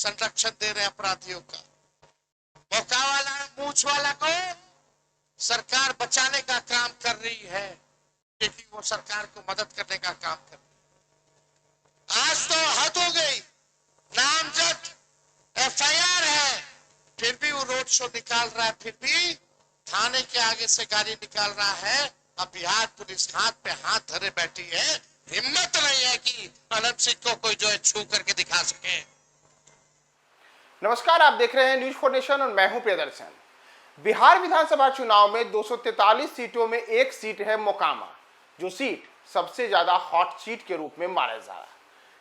संरक्षण दे रहे अपराधियों का। मौका वाला मूछ वाला को सरकार बचाने का काम कर रही है, क्योंकि वो सरकार को मदद करने का काम कर रही है। आज तो हद हो गई, नामजद एफआईआर है, फिर भी वो रोड शो निकाल रहा है, फिर भी थाने के आगे से गाड़ी निकाल रहा है। अब बिहार पुलिस हाथ पे हाथ धरे बैठी है, हिम्मत नहीं है कि अनंत सिंह को कोई जो है छू करके दिखा सके। नमस्कार, आप देख रहे हैं न्यूज फॉर नेशन और मैं हूं प्रियदर्शन। बिहार विधानसभा चुनाव में 243 सीटों में एक सीट है मोकामा, जो सीट सबसे ज्यादा हॉट सीट के रूप में माना जा रहा है।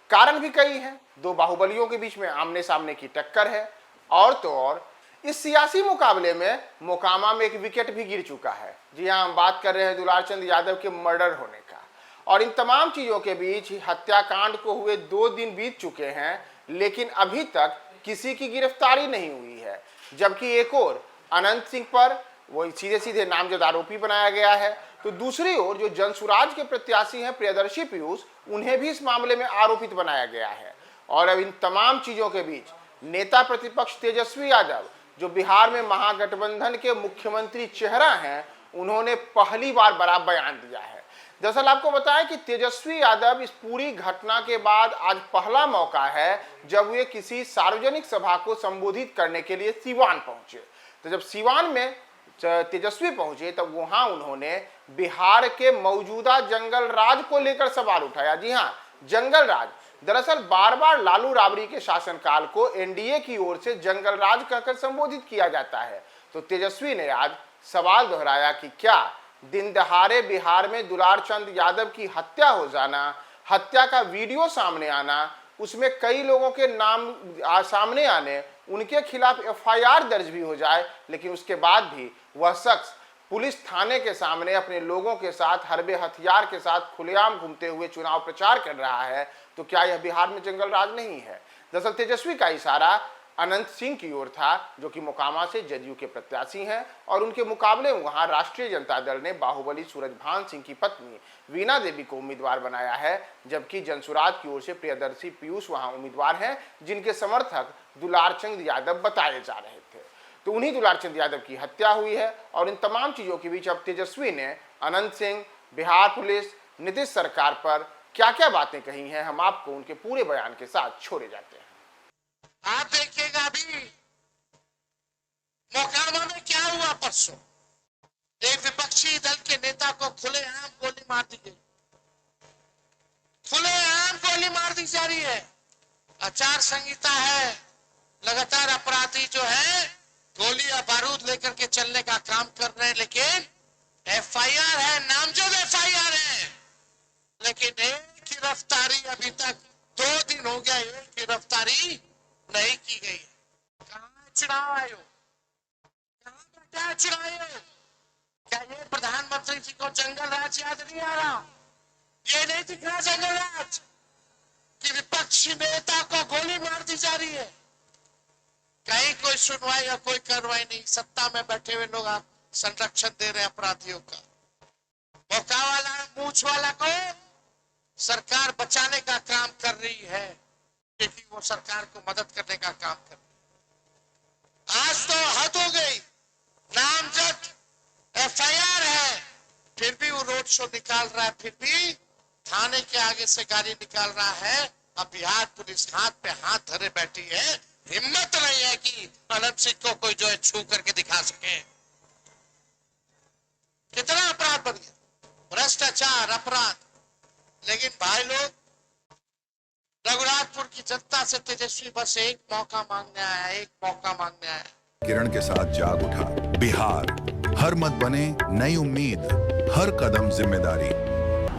कारण भी कई हैं, दो बाहुबलियों के बीच में आमने सामने की टक्कर है, और तो और इस सियासी मुकाबले में मोकामा में एक विकेट भी गिर चुका है। जी हां, हम बात कर रहे हैं दुलारचंद यादव के मर्डर होने का। और इन तमाम चीजों के बीच हत्याकांड को हुए 2 दिन बीत चुके हैं, लेकिन अभी तक किसी की गिरफ्तारी नहीं हुई है। जबकि एक और अनंत सिंह पर वो सीधे सीधे नामजद आरोपी बनाया गया है, तो दूसरी ओर जो जनसुराज के प्रत्याशी हैं प्रियदर्शी पीयूष, उन्हें भी इस मामले में आरोपित बनाया गया है। और अब इन तमाम चीजों के बीच नेता प्रतिपक्ष तेजस्वी यादव, जो बिहार में महागठबंधन के मुख्यमंत्री चेहरा हैं, उन्होंने पहली बार बड़ा बयान दिया है। दरअसल आपको बताएं कि तेजस्वी यादव इस पूरी घटना के बाद आज पहला मौका है जब वे किसी सार्वजनिक सभा को संबोधित करने के लिए सीवान पहुंचे। तो जब सीवान में तेजस्वी पहुंचे तब वहां उन्होंने बिहार के मौजूदा जंगल राज को लेकर सवाल उठाया। जी हां, जंगल राज। दरअसल बार बार लालू राबड़ी के शासनकाल को एनडीए की ओर से जंगल राज कहकर संबोधित किया जाता है। तो तेजस्वी ने आज सवाल दोहराया कि क्या दिन दहाड़े बिहार में दुलारचंद यादव की हत्या हो जाना, हत्या का वीडियो सामने आना, उसमें कई लोगों के नाम सामने आने, उनके खिलाफ एफआईआर दर्ज भी हो जाए, लेकिन उसके बाद भी वह शख्स पुलिस थाने के सामने अपने लोगों के साथ हरबे हथियार के साथ खुलेआम घूमते हुए चुनाव प्रचार कर रहा है, तो क्या यह बिहार में जंगल राज नहीं है? दरअसल तेजस्वी का इशारा अनंत सिंह की ओर था, जो कि मोकामा से जदयू के प्रत्याशी हैं, और उनके मुकाबले में वहां राष्ट्रीय जनता दल ने बाहुबली सूरजभान सिंह की पत्नी वीणा देवी को उम्मीदवार बनाया है, जबकि जनसुराज की ओर से प्रियदर्शी पीयूष वहां उम्मीदवार हैं, जिनके समर्थक दुलारचंद यादव बताए जा रहे थे। तो उन्हीं दुलारचंद यादव की हत्या हुई है, और इन तमाम चीजों के बीच अब तेजस्वी ने अनंत सिंह, बिहार पुलिस, नीतीश सरकार पर क्या क्या बातें कही हैं, हम आपको उनके पूरे बयान के साथ छोड़े जाते हैं। आप देखिएगा अभी मोकामा में क्या हुआ परसों, एक विपक्षी दल के नेता को खुलेआम गोली मार दी गई, खुलेआम गोली मार दी जा रही है। आचार संहिता है, लगातार अपराधी जो है गोली या बारूद लेकर के चलने का काम कर रहे हैं, लेकिन एफआईआर है, नामजद एफआईआर है, लेकिन एक गिरफ्तारी अभी तक 2 दिन हो गया, एक गिरफ्तारी नहीं की गई है। कहां चुनाव आयोग, कहां बैठा है चुनाव आयोग? क्या ये प्रधानमंत्री जी को जंगल राज याद नहीं आ रहा? ये नहीं दिख रहा जंगल राज कि विपक्षी नेता को गोली मार दी जा रही है? कहीं कोई सुनवाई या कोई कार्रवाई नहीं। सत्ता में बैठे हुए लोग आप संरक्षण दे रहे अपराधियों का। मौका वाला मूछ वाला को सरकार बचाने का काम कर रही है, क्योंकि वो सरकार को मदद करने का काम कर रही है। आज तो हद हो गई, नामजद एफआईआर है, फिर भी वो रोड शो निकाल रहा है, फिर भी थाने के आगे से गाड़ी निकाल रहा है। अब बिहार पुलिस हाथ पे हाथ धरे बैठी है, हिम्मत नहीं है कि अनंत सिंह को कोई जो है छू करके दिखा सके। कितना अपराध बन गया, भ्रष्टाचार, अपराध। लेकिन भाई लोग, रघुनाथपुर की जनता से तेजस्वी बस एक मौका मांगने आया, एक मौका मांगने आया। किरण के साथ जाग उठा बिहार, हर मत बने नई उम्मीद, हर कदम जिम्मेदारी।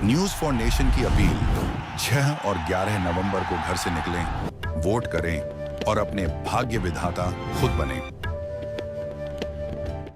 न्यूज फॉर नेशन की अपील, 6 और 11 नवंबर को घर से निकलें, वोट करें और अपने भाग्य विधाता खुद बने।